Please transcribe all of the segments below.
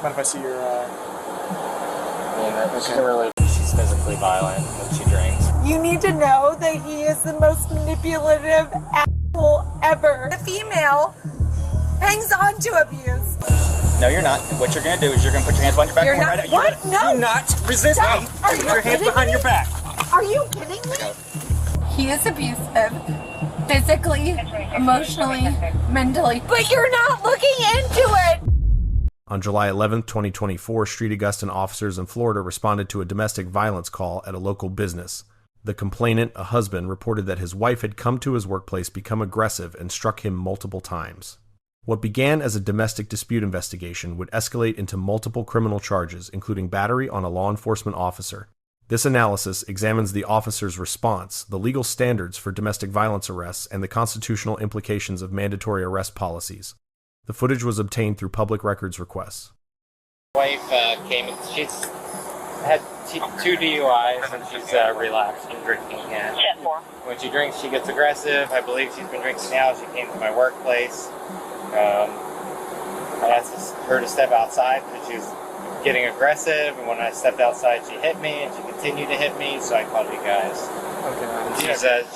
Mind if I see your, She can really, she's physically violent when she drinks. You need to know that he is the most manipulative asshole ever. The female hangs on to abuse. No, you're not. What you're going to do is you're going to put your hands behind your back. You're not. Right, What? No. Do not resist me. Put your hands behind your back. Are you kidding me? He is abusive. Physically, emotionally, mentally. But you're not looking into it. On July 11, 2024, Street Augustine officers in Florida responded to a domestic violence call at a local business. The complainant, a husband, reported that his wife had come to his workplace, become aggressive, and struck him multiple times. What began as a domestic dispute investigation would escalate into multiple criminal charges, including battery on a law enforcement officer. This analysis examines the officer's response, the legal standards for domestic violence arrests, and the constitutional implications of mandatory arrest policies. The footage was obtained through public records requests. Wife came, she's had 2 DUIs and she's relapsed in drinking again. When she drinks, she gets aggressive. I believe she's been drinking now. She came to my workplace. I asked her to step outside because she was getting aggressive, and when I stepped outside, she hit me, and she continued to hit me, so I called you guys. okay.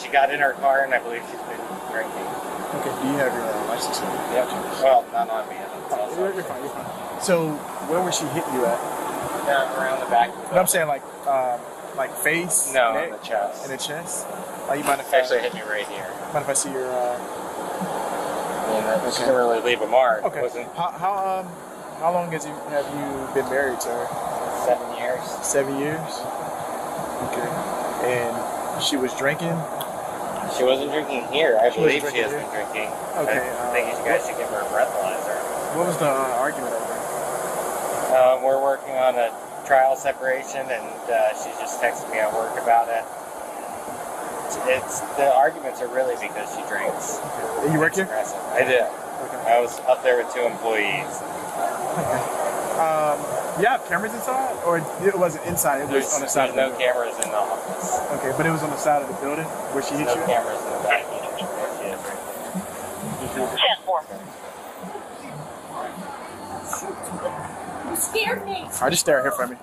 She got in her car, and I believe she's been drinking. Okay, do you have your license? Yep. Well, not on me. You're fine, you're fine. So, where was she hitting you at? Around the back. No, I'm saying like face? No, neck, in the chest. in the chest? You mind if Actually hit me right here. mind if I see your, She didn't really leave a mark. okay. It wasn't How long have you been married to her? 7 years. 7 years? Okay. And she was drinking? She wasn't drinking here. I believe wasn't she has drinking been drinking. Okay, I think you guys should give her a breathalyzer. What was the argument over? We're working on a trial separation, and she just texted me at work about it. The arguments are really because she drinks. Okay. You work here? Aggressive. I did. Okay. I was up there with 2 employees. Okay. You have cameras inside? Or it wasn't inside, it was on the side of the There's no cameras in the office. Okay, but it was on the side of the building where she hit No you? cameras in the back either. There she is right there. 10-4. You scared me. Alright, just stare at her for me.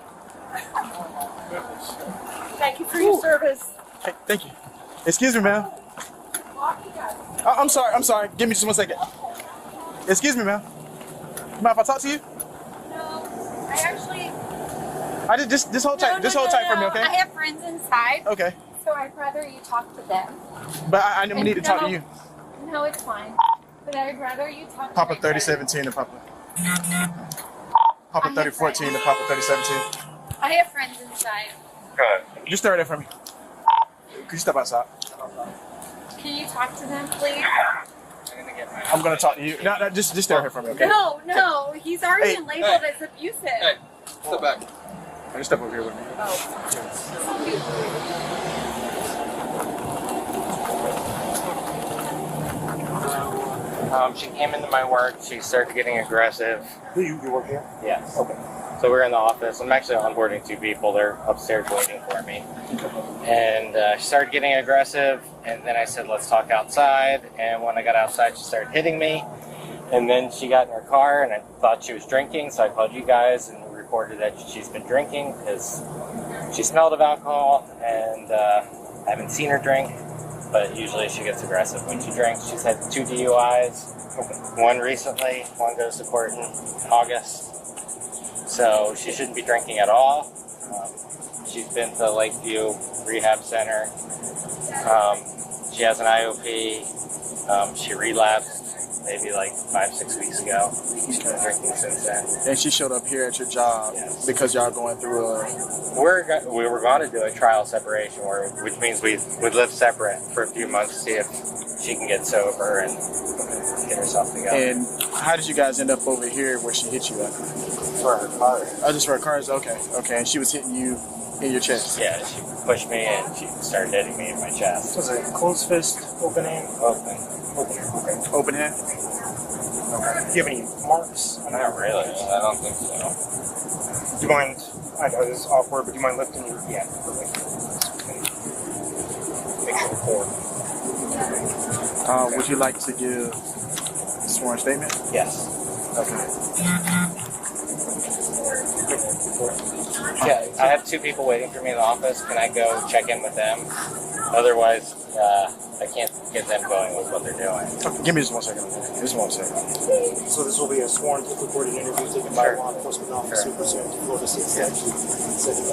Thank you for your service. Hey, thank you. Excuse me, ma'am. I'm sorry. Give me just 1 second. Excuse me, ma'am. You mind if I talk to you? No, I actually... Just hold tight. Just hold tight for me, okay? I have friends inside, Okay. so I'd rather you talk to them. But I need to talk to you. No, it's fine. But I'd rather you talk Papa to 3017 and Papa 3014 and Papa 3017. I have friends inside. Good. Just stare at it for me. Could you step outside? Can you talk to them, please? I'm gonna talk to you. No, just stare at her for me, okay? No. He's already been labeled as abusive. Step back. Just step over here with me. She came into my work. She started getting aggressive. You work here? Yes. Okay. So we're in the office. I'm actually onboarding 2 people. They're upstairs waiting for me. And she started getting aggressive. And then I said, let's talk outside. And when I got outside, she started hitting me. And then she got in her car, and I thought she was drinking. So I called you guys and reported that she's been drinking because she smelled of alcohol. And I haven't seen her drink. But usually she gets aggressive when she drinks. She's had 2 DUIs. 1 recently. 1 goes to court in August. So she shouldn't be drinking at all. She's been to Lakeview Rehab Center. She has an IOP. She relapsed maybe like 5-6 weeks ago. She's been drinking since then. And she showed up here at your job because y'all going through We were going to do a trial separation, which means we would live separate for a few months to see if she can get sober and get herself together. And how did you guys end up over here where she hit you at? For her car. Oh, just for her cars? Okay. And she was hitting you in your chest? Yeah, she pushed me and she started hitting me in my chest. Was it closed fist, open hand? Open. Okay. Open hand? Okay. Do you have any marks? Not really. I don't think so. Do you mind, I know this is awkward, but do you mind lifting your... Yeah. Make sure to record. Would you like to give a sworn statement? Yes. Okay. Yeah, I have 2 people waiting for me in the office. Can I go check in with them? Otherwise, I can't get them going with what they're doing. Give me just 1 second. Just 1 second. So this will be a sworn, recorded interview taken by a law enforcement officer pursuant to Florida State Statute 7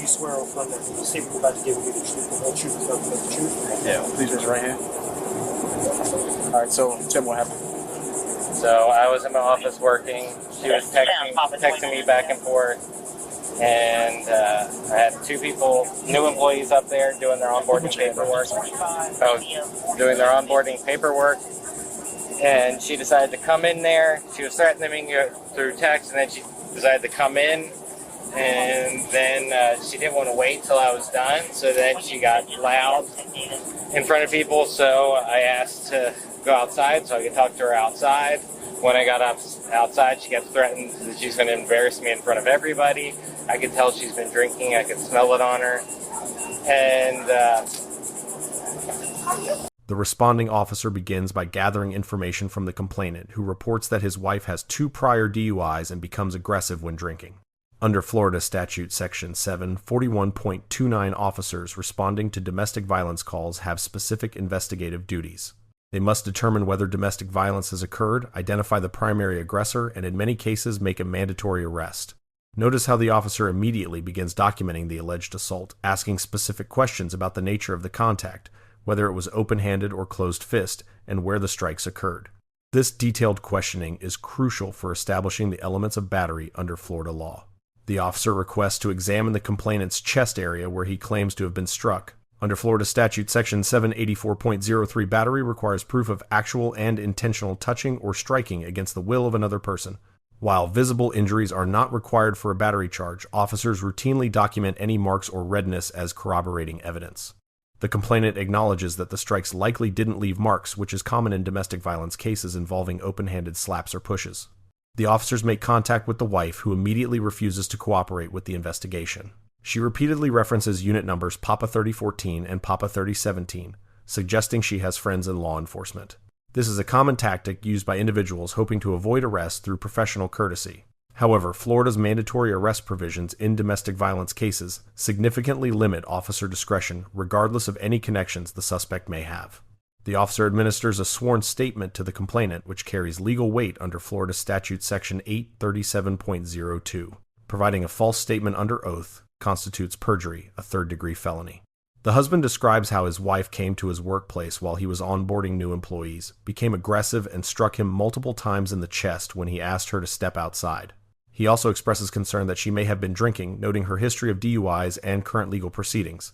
You swear or affirm that the statement you're about to give will be the truth, the whole truth, and nothing but the truth? Yeah. Please raise your right hand. All right. So tell me what happened. So I was in my office working. She was texting me back and forth. And I had 2 people, new employees up there doing their onboarding paperwork. I was doing their onboarding paperwork. And she decided to come in there. She was threatening me through text, and then she decided to come in. And then she didn't want to wait till I was done. So then she got loud in front of people. So I asked to go outside so I could talk to her outside. When I got outside, she kept threatening that she's going to embarrass me in front of everybody. I could tell she's been drinking. I could smell it on her. And The responding officer begins by gathering information from the complainant, who reports that his wife has 2 prior DUIs and becomes aggressive when drinking. Under Florida Statute Section 741.29, officers responding to domestic violence calls have specific investigative duties. They must determine whether domestic violence has occurred, identify the primary aggressor, and in many cases make a mandatory arrest. Notice how the officer immediately begins documenting the alleged assault, asking specific questions about the nature of the contact, whether it was open-handed or closed fist, and where the strikes occurred. This detailed questioning is crucial for establishing the elements of battery under Florida law. The officer requests to examine the complainant's chest area where he claims to have been struck. Under Florida Statute Section 784.03, battery requires proof of actual and intentional touching or striking against the will of another person. While visible injuries are not required for a battery charge, officers routinely document any marks or redness as corroborating evidence. The complainant acknowledges that the strikes likely didn't leave marks, which is common in domestic violence cases involving open-handed slaps or pushes. The officers make contact with the wife, who immediately refuses to cooperate with the investigation. She repeatedly references unit numbers Papa 3014 and Papa 3017, suggesting she has friends in law enforcement. This is a common tactic used by individuals hoping to avoid arrest through professional courtesy. However, Florida's mandatory arrest provisions in domestic violence cases significantly limit officer discretion regardless of any connections the suspect may have. The officer administers a sworn statement to the complainant, which carries legal weight under Florida Statute Section 837.02. Providing a false statement under oath constitutes perjury, a third-degree felony. The husband describes how his wife came to his workplace while he was onboarding new employees, became aggressive, and struck him multiple times in the chest when he asked her to step outside. He also expresses concern that she may have been drinking, noting her history of DUIs and current legal proceedings.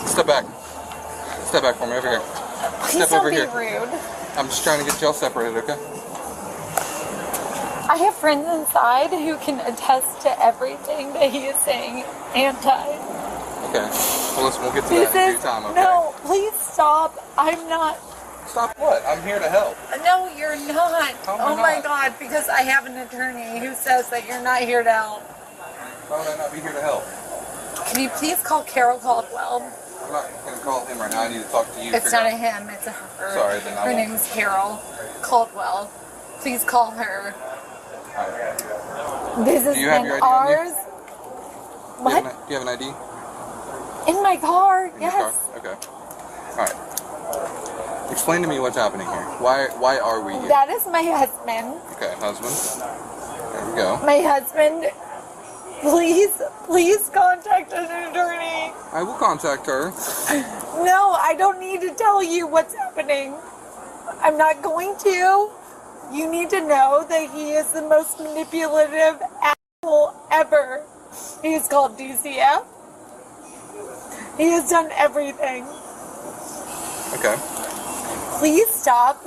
Step back. Step back for me, over here. Please Step over don't here. be rude. I'm just trying to get y'all separated, okay? I have friends inside who can attest to everything that he is saying anti. Okay. Well, listen, we'll get to This that in is, due time, okay? no, please stop. I'm not, Stop what? I'm here to help. no, you're not. How am I Oh my not? God, because I have an attorney who says that you're not here to help. Why would I not be here to help? Can you please call Carol Caldwell? I'm not going to call him right now. I need to talk to you. It's figure not a out- him, it's a her. Sorry, then I Her won't. name is Carol Caldwell. Please call her. This has Do you have been your ID on you? ours. What? Do you have an ID? In my car, In your yes. car? Okay. Alright. Explain to me what's happening here. Why are we here? That is my husband. Okay, husband. There we go. My husband, please contact an attorney. I will contact her. No, I don't need to tell you what's happening. I'm not going to. You need to know that he is the most manipulative asshole ever. He is called DCF. He has done everything. Okay. Please stop.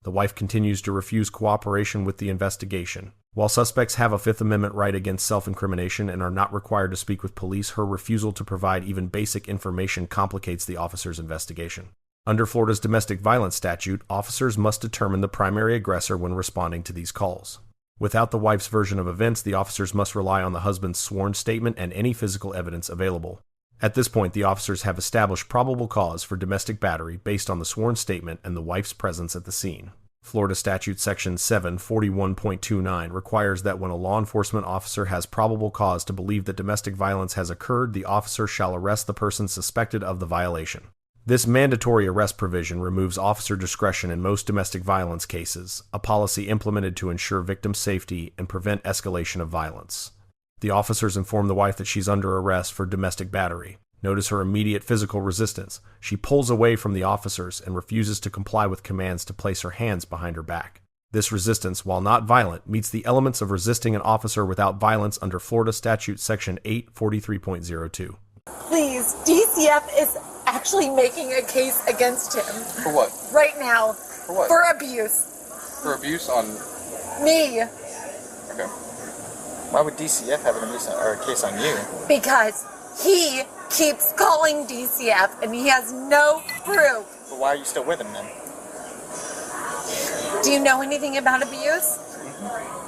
The wife continues to refuse cooperation with the investigation. While suspects have a Fifth Amendment right against self-incrimination and are not required to speak with police, her refusal to provide even basic information complicates the officer's investigation. Under Florida's domestic violence statute, officers must determine the primary aggressor when responding to these calls. Without the wife's version of events, the officers must rely on the husband's sworn statement and any physical evidence available. At this point, the officers have established probable cause for domestic battery based on the sworn statement and the wife's presence at the scene. Florida Statute Section 741.29 requires that when a law enforcement officer has probable cause to believe that domestic violence has occurred, the officer shall arrest the person suspected of the violation. This mandatory arrest provision removes officer discretion in most domestic violence cases, a policy implemented to ensure victim safety and prevent escalation of violence. The officers inform the wife that she's under arrest for domestic battery. Notice her immediate physical resistance. She pulls away from the officers and refuses to comply with commands to place her hands behind her back. This resistance, while not violent, meets the elements of resisting an officer without violence under Florida Statute Section 843.02. Please, DCF is actually making a case against him. For what? Right now. For what? For abuse. For abuse on... Me. Okay. Why would DCF have a case on you? Because he keeps calling DCF and he has no proof. But why are you still with him then? Do you know anything about abuse?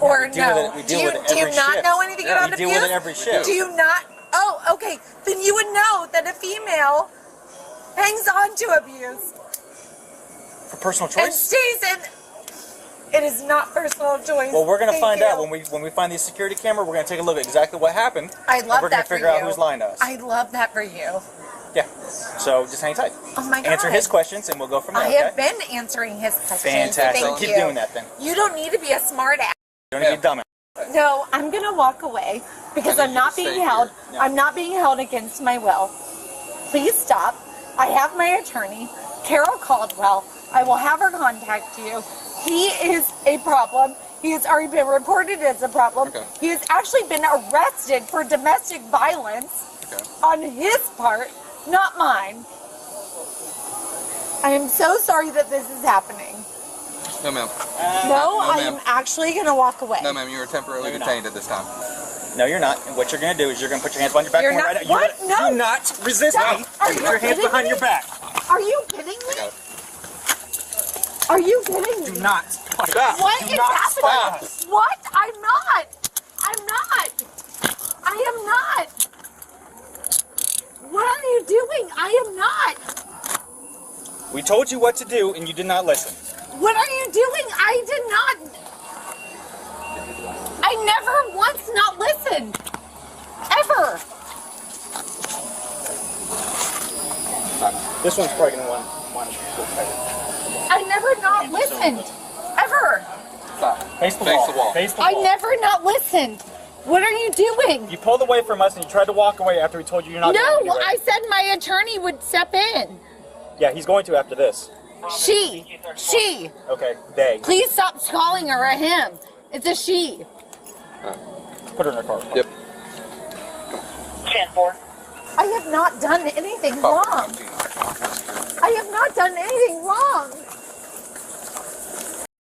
Or no? We deal with it every do you not shift. know anything about we abuse? deal with it every shift. Do you not? Oh, okay. Then you would know that a female hangs on to abuse For personal and choice? stays in. It is not personal choice. Well, we're going to Thank find you. out when we find these security camera. We're going to take a look at exactly what happened. I love and we're that going to for figure you. out who's lying to us. I love that for you. Yeah. So just hang tight. Oh my God. Answer his questions and we'll go from there. I okay? have been answering his questions. Fantastic. Thank Keep you. doing that then. You don't need to be a smart ass. You don't need to be dumb. No, I'm gonna walk away because I I'm need not you to being stay held. here. I'm not being held against my will. Please stop. I have my attorney, Carol Caldwell. I will have her contact you. He is a problem. He has already been reported as a problem. Okay. He has actually been arrested for domestic violence on his part, not mine. I am so sorry that this is happening. No, ma'am. No, I ma'am. am actually going to walk away. No, ma'am. You are temporarily detained at this time. No, you're not. And what you're going to do is you're going to put your hands behind your back. You're and not- right what? You No. do not resist Stop. me. Are Put you your hands kidding behind me? your back. Are you kidding me? Are you kidding me? Do not. Stop. What Do is not happening? stop. What? I'm not. I'm not. I am not. What are you doing? I am not. We told you what to do and you did not listen. What are you doing? I did not. I never once not listened. Ever. This one's probably going to want to go tighter. I never not listened. Ever. Stop. Face the Face wall. the wall. Face the I wall. never not listened. What are you doing? You pulled away from us and you tried to walk away after we told you you're not going No, anywhere. I said my attorney would step in. Yeah, he's going to after this. She. Okay, they. Please stop calling her a him. It's a she. Put her in her car. Yep. 10-4. I have not done anything wrong. I have not done anything wrong.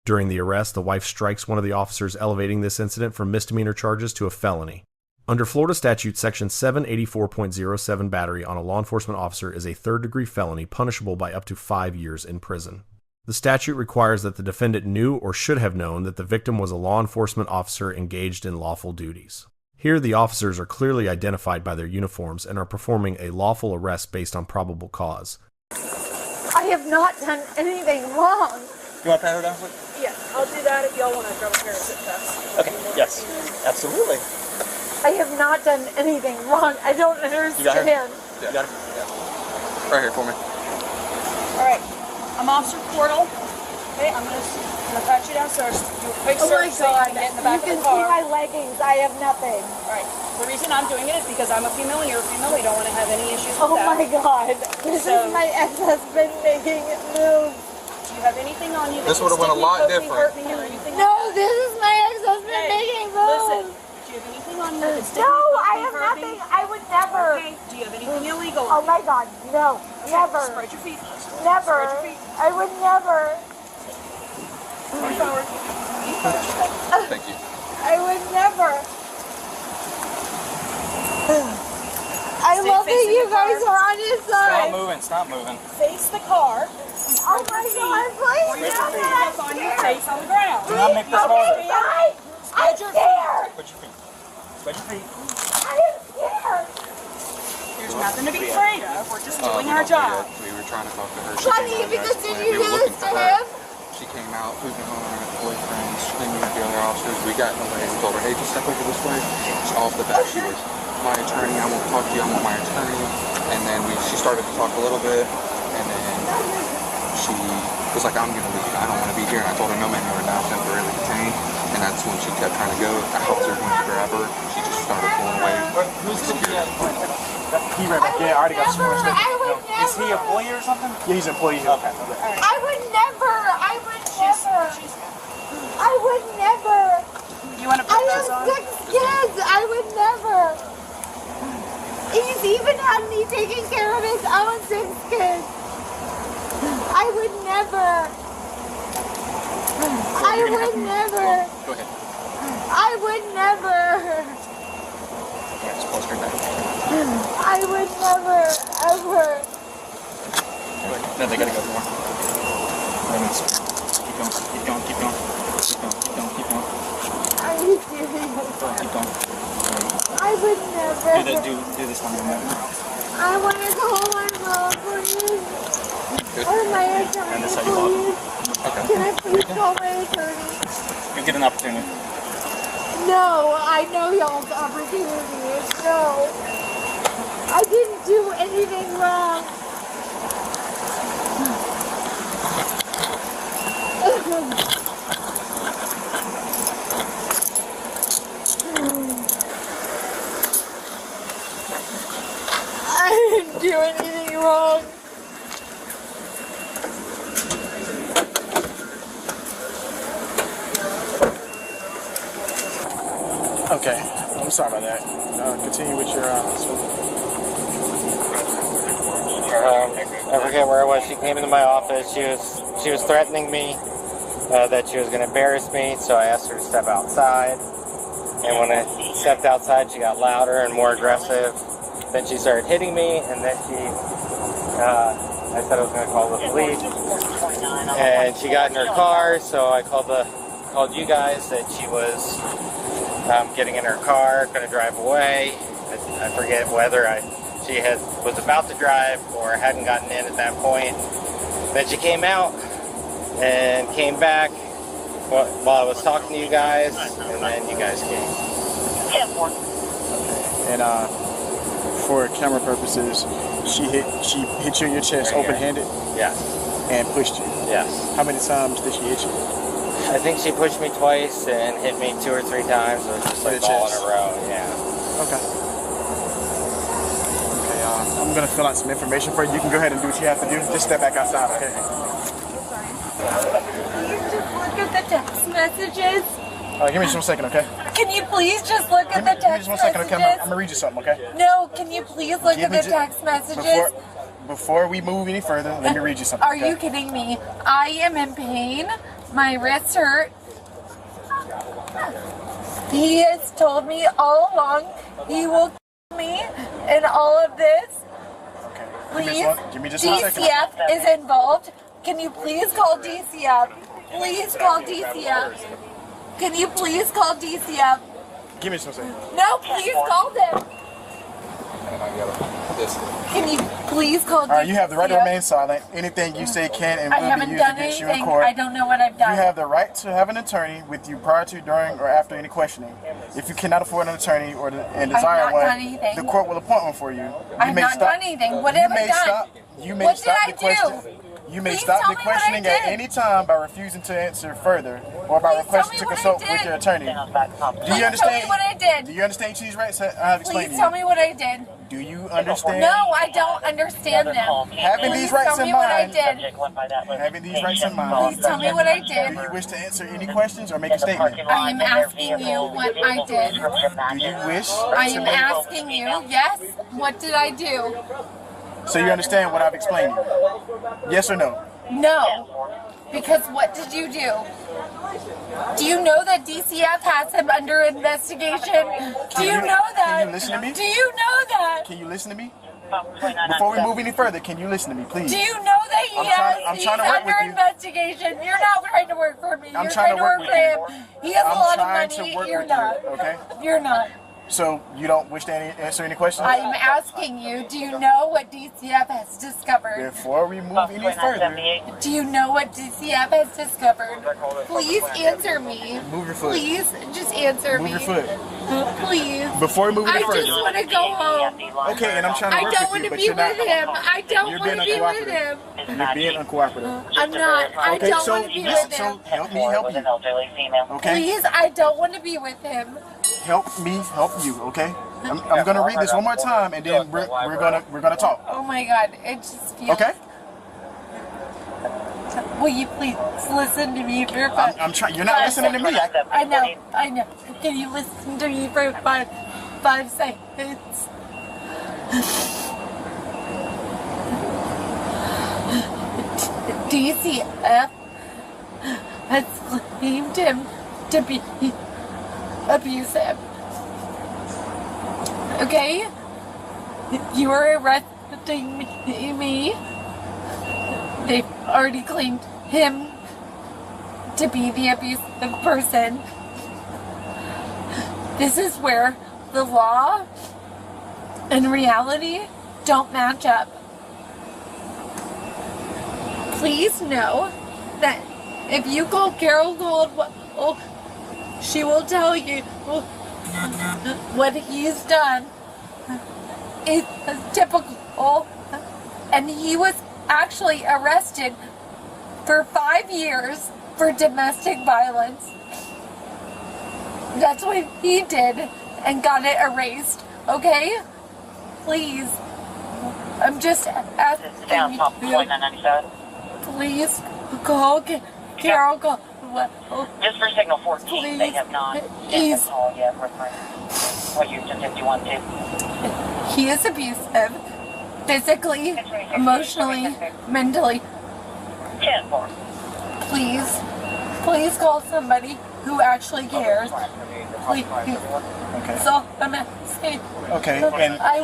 During the arrest, the wife strikes one of the officers, elevating this incident from misdemeanor charges to a felony. Under Florida Statute Section 784.07, battery on a law enforcement officer is a third-degree felony punishable by up to 5 years in prison. The statute requires that the defendant knew or should have known that the victim was a law enforcement officer engaged in lawful duties. Here, the officers are clearly identified by their uniforms and are performing a lawful arrest based on probable cause. I have not done anything wrong. You want to pat her down quick? Yeah, I'll do that if y'all want to grab a pair of sit cups. Okay, yes. Absolutely. I have not done anything wrong. I don't got her? understand. You got it? Right here for me. All right, I'm Officer Portal. Okay, I'm gonna pat you down so do a quick Oh my search so you God. can get in the You back can of the see car. my leggings. I have nothing. All right, the reason I'm doing it is because I'm a female and you're a female. We don't want to have any issues with Oh that. my God. This So- is my ex-husband making moves. Do you have anything on you that This would would've went a stick me, lot poke me, different. hurt me, or anything No, like that? this is my ex-husband Hey, making moves. listen, do you have anything on you that would stick No, me, poke I me, have hurt me? nothing. I would never. Okay, do you have anything illegal Oh on my God, no, you? never, Spread your feet. never. Spread your feet. I would never. Lean forward. Thank you. I would never. I Stay love that facing you the guys car. are on his Stop side. moving. Stop moving. Face the car. Oh my God, please Or you stop put it. your feet on your face on the ground. Do not make this Okay, harder. fine. I'm Spread your scared. Put your feet. Spread your feet. I am scared. There's nothing to be afraid of. We're just doing We our don't know job. yet. We were trying to talk to her. She Funny, came out and because asked did when you we do were this looking to for her. him? She came out out, moving on, boyfriends, screaming at the other officers. We got in the way. We told her, hey, just step over this way. So off the bat, she was, my attorney, I won't talk to you, I want my attorney. And then she started to talk a little bit, and then she was like, I'm going to leave. I don't want to be here. And I told her, no, man, you are now temporarily detained. And that's when she kept trying to go. The officer went to grab her. She just started pulling away. He ran back. Yeah, I already got sworn. Is he a employee or something? Yeah, he's an employee. I Okay. would never. You want to put I this have on? 6 kids. I would never. He's even had me taking care of his own 6 kids. I would never. I would never. Go ahead. I would never. Yeah, just pause right back. I would never, ever. No, they gotta go more. Keep going, keep going, keep going. Keep going, keep going, keep going. Are you serious? Keep going. I would never. Do this one more. I want to call my mom, please. Good. Or my attorney, that's how you walk. please. Okay. Can I please call my attorney? You get an opportunity. No, I know y'all's opportunities. No. I didn't do anything wrong. I didn't do anything wrong. Okay. I'm sorry about that. Continue with your. I forget where it was. She came into my office. She was threatening me that she was going to embarrass me. So I asked her to step outside. And when I stepped outside, she got louder and more aggressive. Then she started hitting me, and then I said I was going to call the police. And she got in her car, so I called you guys that she was getting in her car, going to drive away. I forget whether she was about to drive or hadn't gotten in at that point. Then she came out and came back while I was talking to you guys, and then you guys came. And for camera purposes, she hit you in your chest, open-handed, Yes. and pushed you. Yes. How many times did she hit you? I think she pushed me twice and hit me 2 or 3 times. It was just like all in a row. Yeah. Okay. Okay. I'm gonna fill out some information for you. You can go ahead and do what you have to do. Just step back outside, okay? Just look at the text messages. Give me just 1 second, okay? Can you please just look at the Give me text just 1 second, okay? messages? I'm gonna read you something, okay? No, can you please look Give at me the ju- text messages? Before we move any further, let me read you something. Are okay? you kidding me? I am in pain. My wrists hurt. He has told me all along he will kill me in all of this. Okay. Please, Give me just 1 second. DCF is involved. Can you please call DCF? Please call DCF. Can you please call DCF? Give me just 1 second. No, please call them. And I got this. Can you please call DCF? All right, you have the right to remain silent. Anything you say can and I will be haven't used done against you in anything. court. I don't know what I've done. You have the right to have an attorney with you prior to, during, or after any questioning. If you cannot afford an attorney and desire not one, done anything. the court will appoint one for you. I've not done anything. What have I done? You may What did stop I the question. do? You may Please stop tell the me what I questioning at did. any time by refusing to answer further or by Please requesting to tell me what I consult with did. your attorney. Do Please you understand? tell me what I did. Do you understand each of these rights I have explained Please to tell you? me what I did. Do you understand? No, I don't understand them. Having Please these rights tell in me what I mind. did. Having these rights in mind. Please tell me what I Do did. you wish to answer any questions or make a statement? I am asking you what I did. Do you wish I to am make... asking you, yes, what did I do? So you understand what I've explained to you? Yes or no? No. Because what did you do? Do you know that DCF has him under investigation? Do you know that? Can you listen to me? Do you know that? Can you listen to me? Before we move any further, can you listen to me, please? Do you know that he's trying to work under with you. investigation? You're not trying to work for me. I'm You're trying to work for with him. He has a lot of trying to money. work You're with you, not. okay? You're not. So you don't wish to answer any questions? I'm asking you, do you know what DCF has discovered? Before we move any further, Do you know what DCF has discovered? Please answer me. move your foot. Please, just answer Move me. your foot. Please. Before we move any I further. just want to go home. Okay, and I'm trying to I work don't with want you, to but be you're not. with him. I don't You're want to being be with him. You're being uncooperative. I'm not. I Okay, don't so want to be listen, with him. so help me help you. Okay? Please, I don't want to be with him. Help me help you, okay? I'm gonna read this one more time and then we're gonna talk. Oh my God, it just feels. Okay? Will you please listen to me for I'm trying. You're not listening to me. I know. Can you listen to me for five seconds? DCF has claimed him to be abusive. Okay? You are arresting me. They've already claimed him to be the abusive person. This is where the law and reality don't match up. Please know that if you call Carol Goldwell, she will tell you what he's done is typical, and he was actually arrested for 5 years for domestic violence. That's what he did and got it erased, okay? Please. I'm just asking you. Please call Carol Goldwell. Just for signal 14, Please. they have not He's, call yet. What you just 51 he is abusive. Physically, emotionally, mentally. 10-4. Please call somebody who actually cares. Please. Okay. So I'm asking. Okay, and I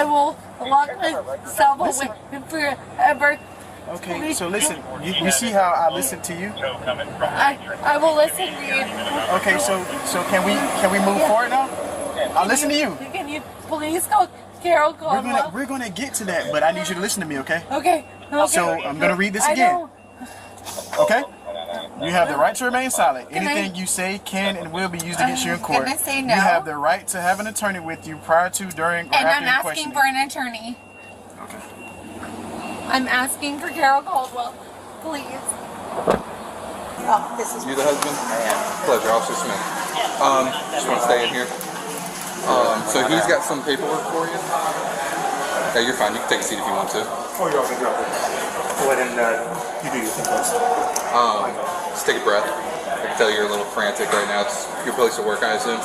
will lock myself away forever. okay, so listen, you see how I listen to you? I will listen to you. Okay, so can we move forward now? I'll listen to you. Can you please call Carol Goldwell? We're gonna get to that, but I need you to listen to me, okay? Okay. So I'm gonna read this again. Okay? You have the right to remain silent. Anything you say can and will be used against you in court. Can I say no? You have the right to have an attorney with you prior to, during, or And after I'm your asking questioning. for an attorney. Okay. I'm asking for Carol Goldwell. Please. Oh, this is You the husband? Pleasure, Officer Smith. Just want to stay in here. So he's got some paperwork for you. Yeah, you're fine. You can take a seat if you want to. Oh, you're okay. Go ahead and you do your thing first. Just take a breath. I can tell you're a little frantic right now. It's your place of work, I assume?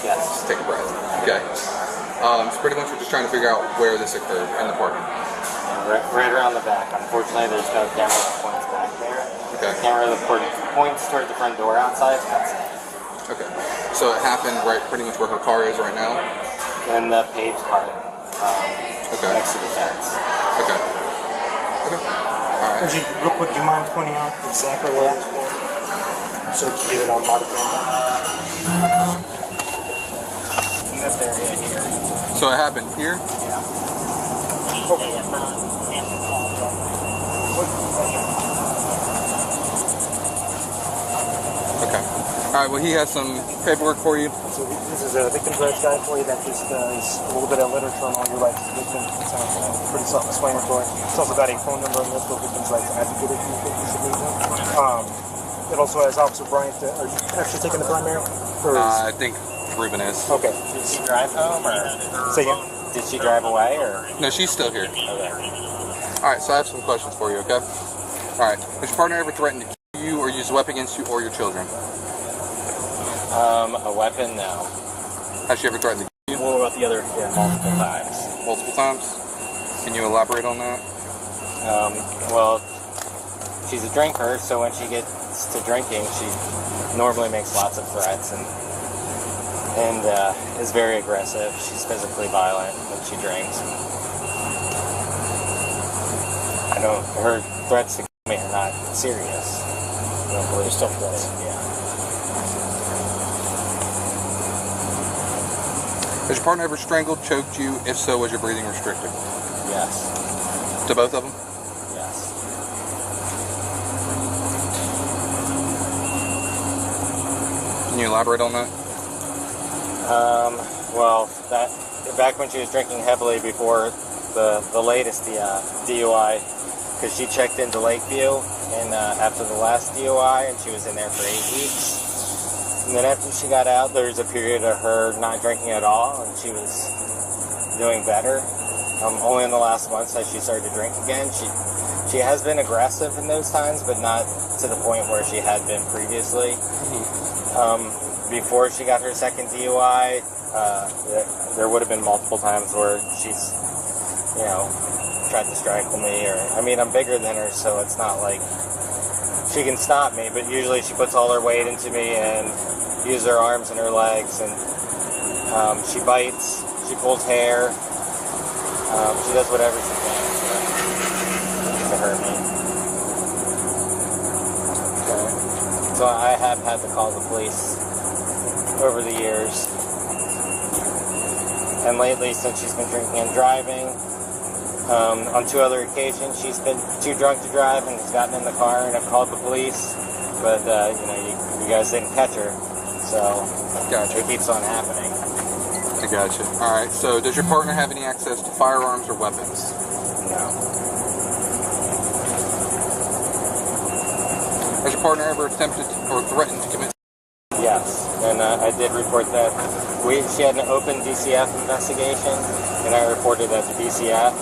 Yes. Just take a breath. Okay. So pretty much we're just trying to figure out where this occurred in the parking. Right around the back. Unfortunately, there's no camera that points back there. Okay. The camera that points toward the front door outside. Okay. So it happened right pretty much where her car is right now? In the paved part. Okay. Next to the fence. Okay. Okay. Alright. Would you, real quick, do you mind pointing out exactly where it was? So you get it on Bodycam. This area here. So it happened here? Okay. Alright, well he has some paperwork for you. So this is a victim's rights guide for you that just is a little bit of literature on all your rights as a victim. It sounds pretty self-explanatory. It's also got a phone number on this for victim's rights advocate if you think you should need them. It also has Officer Bryant. Are you actually taking the primary? I think Ruben is. Okay. Did she drive home or? Say again? Did she drive away or? No, she's still here. Okay. Alright, so I have some questions for you, okay? Alright, has your partner ever threatened to kill you or use a weapon against you or your children? A weapon, no. Has she ever threatened to kill you? What about the other? Yeah, multiple times. Multiple times? Can you elaborate on that? Well, she's a drinker, so when she gets to drinking, she normally makes lots of threats and is very aggressive. She's physically violent when she drinks. Her threats to kill me are not serious. I don't believe still threats. Yeah. Has your partner ever strangled, choked you? If so, was your breathing restricted? Yes. To both of them? Yes. Can you elaborate on that? Well, back when she was drinking heavily before the latest DUI, because she checked into Lakeview and after the last DUI, and she was in there for 8 weeks. And then after she got out, there was a period of her not drinking at all, and she was doing better. Only in the last months has she started to drink again. She has been aggressive in those times, but not to the point where she had been previously. Before she got her second DUI, there would have been multiple times where she's, tried to strangle me, I'm bigger than her, so it's not like she can stop me, but usually she puts all her weight into me and uses her arms and her legs, and she bites, she pulls hair, she does whatever she can to hurt me. Okay. So I have had to call the police over the years, and lately, since she's been drinking and driving, on 2 other occasions she's been too drunk to drive and has gotten in the car, and I've called the police, but you guys didn't catch her, so Gotcha. it keeps on happening. I gotcha. Alright, so does your partner have any access to firearms or weapons? No. Has your partner ever attempted or threatened to commit? Yes, and I did report that. She had an open DCF investigation, and I reported that to DCF.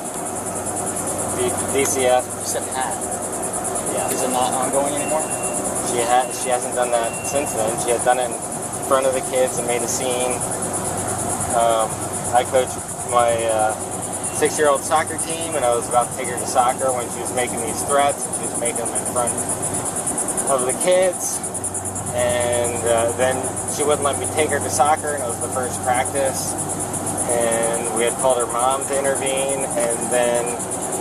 DCF. You said had. Yeah. Is it not ongoing anymore? She hasn't done that since then. She had done it in front of the kids and made a scene. I coached my 6-year-old soccer team, and I was about to take her to soccer when she was making these threats, and she was making them in front of the kids. And then she wouldn't let me take her to soccer, and it was the first practice. And we had called her mom to intervene, and then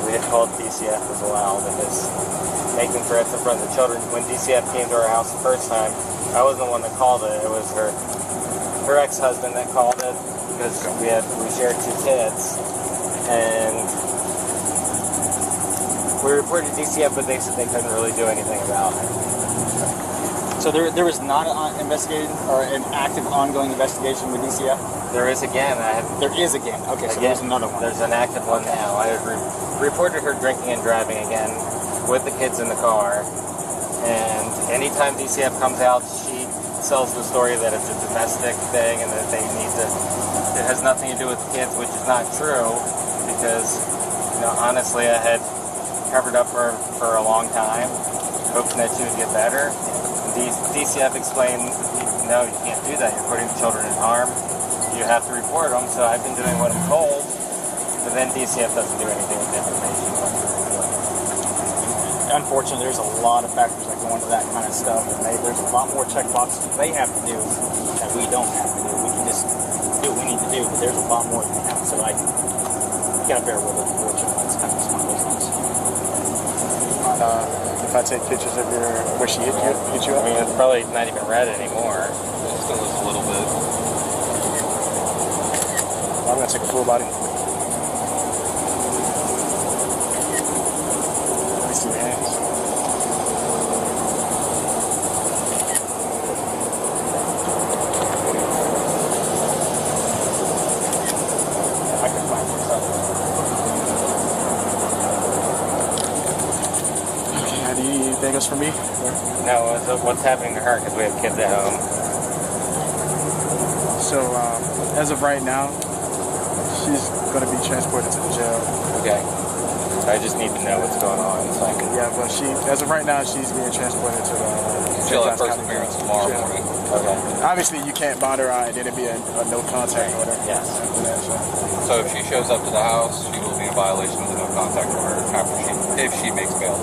we had called DCF as well, because making threats in front of the children. When DCF came to our house the first time, I wasn't the one that called it. It was her ex-husband that called it, because we shared 2 kids. And we reported DCF, but they said they couldn't really do anything about it. So there was not an investigated or an active ongoing investigation with DCF? There is again. There is again. Okay, so there's another one. There's an active one now. I reported her drinking and driving again with the kids in the car. And anytime DCF comes out, she sells the story that it's a domestic thing and that it has nothing to do with the kids, which is not true, because, honestly, I had covered up for her for a long time, hoping that she would get better. DCF explained, no, you can't do that. You're putting the children in harm. You have to report them. So I've been doing what I'm told, but then DCF doesn't do anything with the information. Unfortunately, there's a lot of factors that go into that kind of stuff, and there's a lot more check boxes they have to do that we don't have to do. We can just do what we need to do, but there's a lot more than that. So you gotta bear with it. Unfortunately, it's kind of one of those things. If I take pictures of where she hit you up? It's probably not even red anymore. It's going to lose a little bit. I'm going to take a full body. Let me see your hands. I can find something. Anything else for me? No, what's happening to her, because we have kids at home. So, as of right now, she's going to be transported to the jail. Okay. I just need to know what's going on. So I can... Yeah, but as of right now, she's being transported to the She'll have first appearance tomorrow morning. Okay. Obviously, you can't bond her out, and then it'd be a no contact order. Yes. So if she shows up to the house, she will be in violation of the no contact order if she makes bail.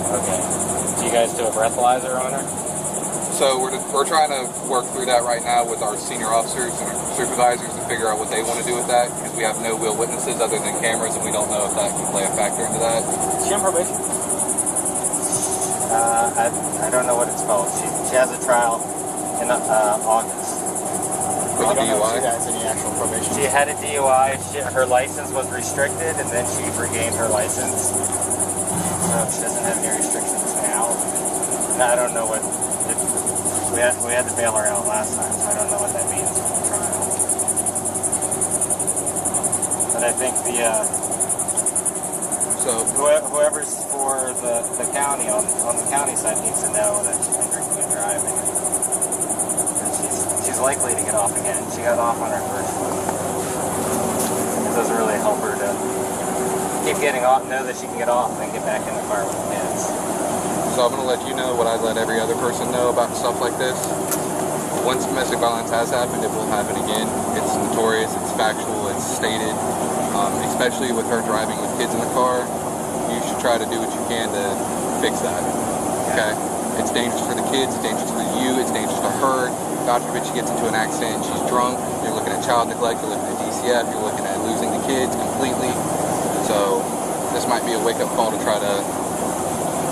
Okay. Do you guys do a breathalyzer on her? So we're trying to work through that right now with our senior officers and our supervisors to figure out what they want to do with that, because we have no real witnesses other than cameras, and we don't know if that can play a factor into that. Is she on probation? I don't know what it's called. She has a trial in August. With a I don't know if she DUI? has any actual probation. She had a DUI. Her license was restricted, and then she regained her license. So she doesn't have any restrictions now. And I don't know what. We had to bail her out last time, so I don't know what that means for the trial. But I think whoever's for the county on the county side needs to know that she's been drinking and driving. And she's likely to get off again. She got off on her first one. It doesn't really help her to keep getting off, know that she can get off, and then get back in the car with the kids. So I'm going to let you know what I let every other person know about stuff like this. Once domestic violence has happened, it will happen again. It's notorious, it's factual, it's stated. Especially with her driving with kids in the car, you should try to do what you can to fix that. Okay? It's dangerous for the kids, it's dangerous for you, it's dangerous for her. God forbid she gets into an accident, she's drunk, you're looking at child neglect, you're looking at DCF, you're looking at losing the kids completely. So this might be a wake-up call to try to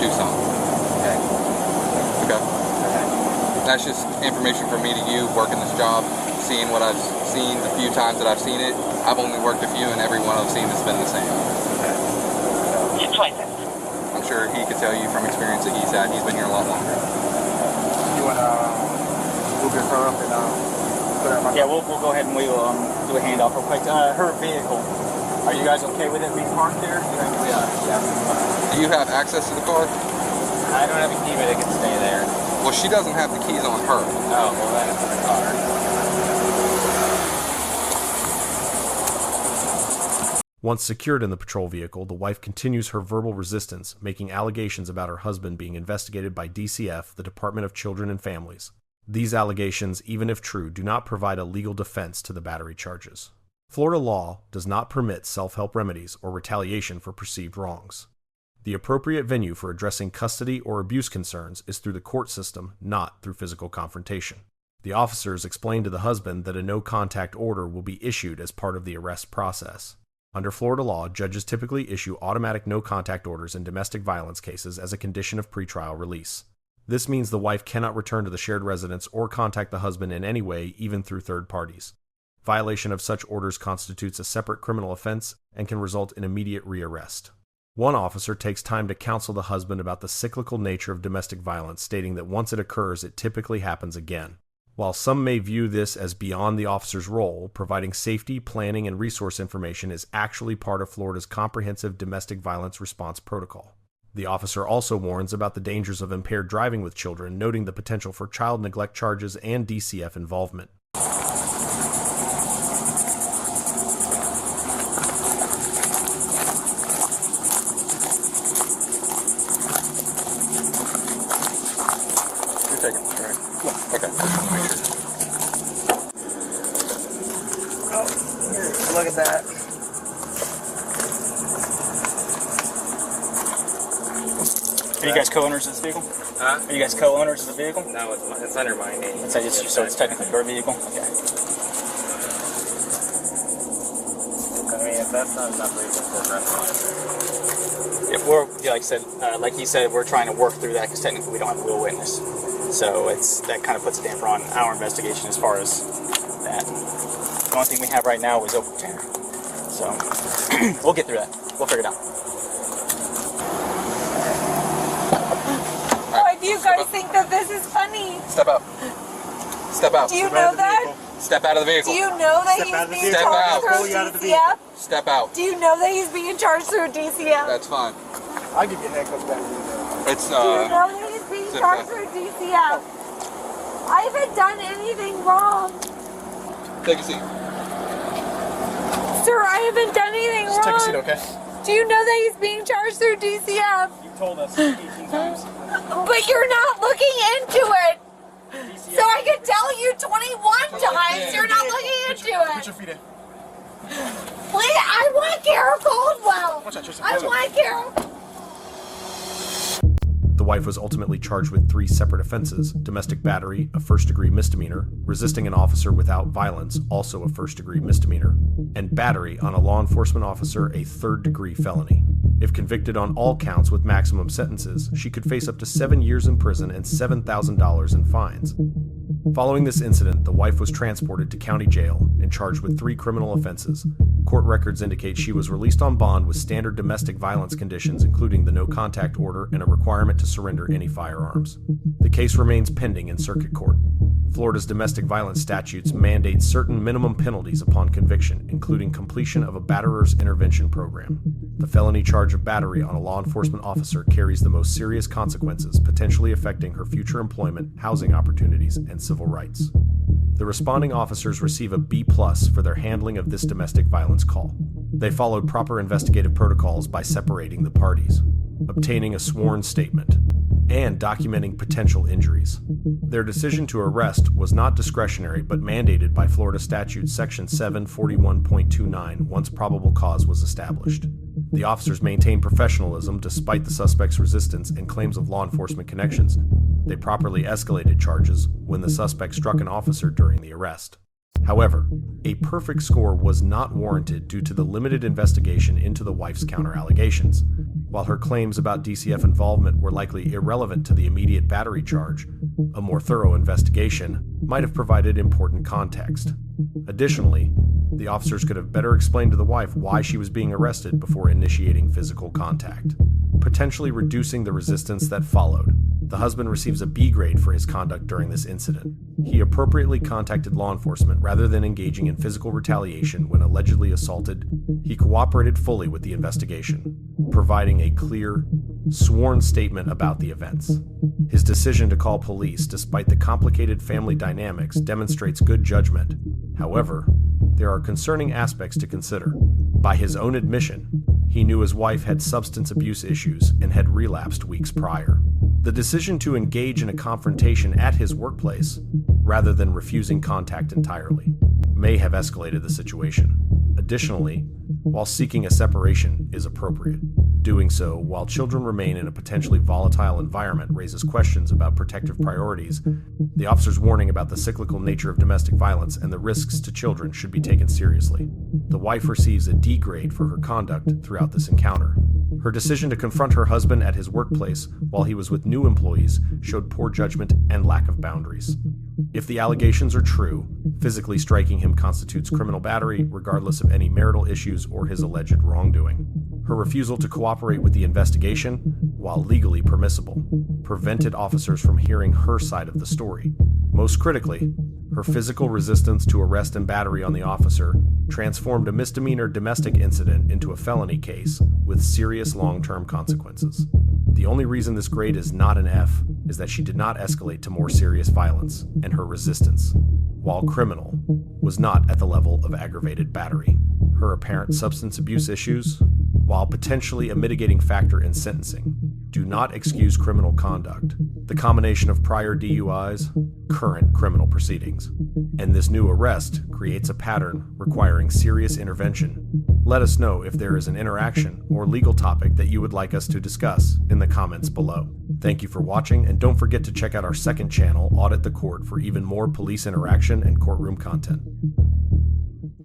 do something. Okay? That's just information from me to you, working this job, seeing what I've seen the few times that I've seen it. I've only worked a few, and every one I've seen has been the same. I'm sure he could tell you from experience that he's had. He's been here a lot longer. You want to move your car up and put it on my Yeah, we'll go ahead and we'll do a handoff real quick. Her vehicle. Are you guys okay with it being parked there? Yeah. Do you have access to the car? I don't have a key, but it can stay there. Well, she doesn't have the keys on her. Oh, well, then it's in the car. Once secured in the patrol vehicle, the wife continues her verbal resistance, making allegations about her husband being investigated by DCF, the Department of Children and Families. These allegations, even if true, do not provide a legal defense to the battery charges. Florida law does not permit self-help remedies or retaliation for perceived wrongs. The appropriate venue for addressing custody or abuse concerns is through the court system, not through physical confrontation. The officers explained to the husband that a no-contact order will be issued as part of the arrest process. Under Florida law, judges typically issue automatic no-contact orders in domestic violence cases as a condition of pretrial release. This means the wife cannot return to the shared residence or contact the husband in any way, even through third parties. Violation of such orders constitutes a separate criminal offense and can result in immediate rearrest. One officer takes time to counsel the husband about the cyclical nature of domestic violence, stating that once it occurs, it typically happens again. While some may view this as beyond the officer's role, providing safety, planning, and resource information is actually part of Florida's comprehensive domestic violence response protocol. The officer also warns about the dangers of impaired driving with children, noting the potential for child neglect charges and DCF involvement. You're taking it, right? Yeah. Okay. Oh, look at that. Are you guys co-owners of this vehicle? Huh? Are you guys co-owners of the vehicle? No, it's under my name. So it's technically your vehicle? Okay. I mean, if that's not enough reason for arrest, If we're, like I said, like he said, we're trying to work through that because technically we don't have a real witness. So that kind of puts a damper on our investigation as far as that. The only thing we have right now is open container. So we'll get through that. We'll figure it out. Why do you guys think that this is funny? Step out. Step out. Do you know that? Step out of the vehicle. Do you know that Step out of the he's being vehicle. charged Step out. through DCF? Step out. Do you know that he's being charged through DCF? That's fine. I'll give you a handcuff back. It's Do you know that he's being zip charged back. through DCF? I haven't done anything wrong. Take a seat. Sir, I haven't done anything Just wrong. take a seat, okay? Do you know that he's being charged through DCF? You told us 18 times. But you're not looking into it. So I can tell you 21 times you're not looking into Put it. your feet in. Please, I want Carol Caldwell. Watch out, Tristan. I want Carol. The wife was ultimately charged with 3 separate offenses: domestic battery, a first-degree misdemeanor; resisting an officer without violence, also a first-degree misdemeanor; and battery on a law enforcement officer, a third-degree felony. If convicted on all counts with maximum sentences, she could face up to 7 years in prison and $7,000 in fines. Following this incident, the wife was transported to county jail and charged with 3 criminal offenses. Court records indicate she was released on bond with standard domestic violence conditions, including the no-contact order and a requirement to surrender any firearms. The case remains pending in circuit court. Florida's domestic violence statutes mandate certain minimum penalties upon conviction, including completion of a batterer's intervention program. The felony charge of battery on a law enforcement officer carries the most serious consequences, potentially affecting her future employment, housing opportunities, and civil rights. The responding officers receive a B+ for their handling of this domestic violence call. They followed proper investigative protocols by separating the parties, obtaining a sworn statement, and documenting potential injuries. Their decision to arrest was not discretionary but mandated by Florida Statute Section 741.29 once probable cause was established. The officers maintained professionalism despite the suspect's resistance and claims of law enforcement connections. They properly escalated charges when the suspect struck an officer during the arrest. However, a perfect score was not warranted due to the limited investigation into the wife's counter-allegations. While her claims about DCF involvement were likely irrelevant to the immediate battery charge, a more thorough investigation might have provided important context. Additionally, the officers could have better explained to the wife why she was being arrested before initiating physical contact, potentially reducing the resistance that followed. The husband receives a B grade for his conduct during this incident. He appropriately contacted law enforcement rather than engaging in physical retaliation when allegedly assaulted. He cooperated fully with the investigation, providing a clear, sworn statement about the events. His decision to call police despite the complicated family dynamics demonstrates good judgment. However, there are concerning aspects to consider. By his own admission, he knew his wife had substance abuse issues and had relapsed weeks prior. The decision to engage in a confrontation at his workplace, rather than refusing contact entirely, may have escalated the situation. Additionally, while seeking a separation is appropriate, doing so while children remain in a potentially volatile environment raises questions about protective priorities. The officer's warning about the cyclical nature of domestic violence and the risks to children should be taken seriously. The wife receives a D grade for her conduct throughout this encounter. Her decision to confront her husband at his workplace while he was with new employees showed poor judgment and lack of boundaries. If the allegations are true, physically striking him constitutes criminal battery regardless of any marital issues or his alleged wrongdoing. Her refusal to cooperate with the investigation, while legally permissible, prevented officers from hearing her side of the story. Most critically, her physical resistance to arrest and battery on the officer transformed a misdemeanor domestic incident into a felony case with serious long-term consequences. The only reason this grade is not an F is that she did not escalate to more serious violence, and her resistance, while criminal, was not at the level of aggravated battery. Her apparent substance abuse issues, while potentially a mitigating factor in sentencing, do not excuse criminal conduct. The combination of prior DUIs, current criminal proceedings, and this new arrest creates a pattern requiring serious intervention. Let us know if there is an interaction or legal topic that you would like us to discuss in the comments below. Thank you for watching, and don't forget to check out our second channel, Audit the Court, for even more police interaction and courtroom content.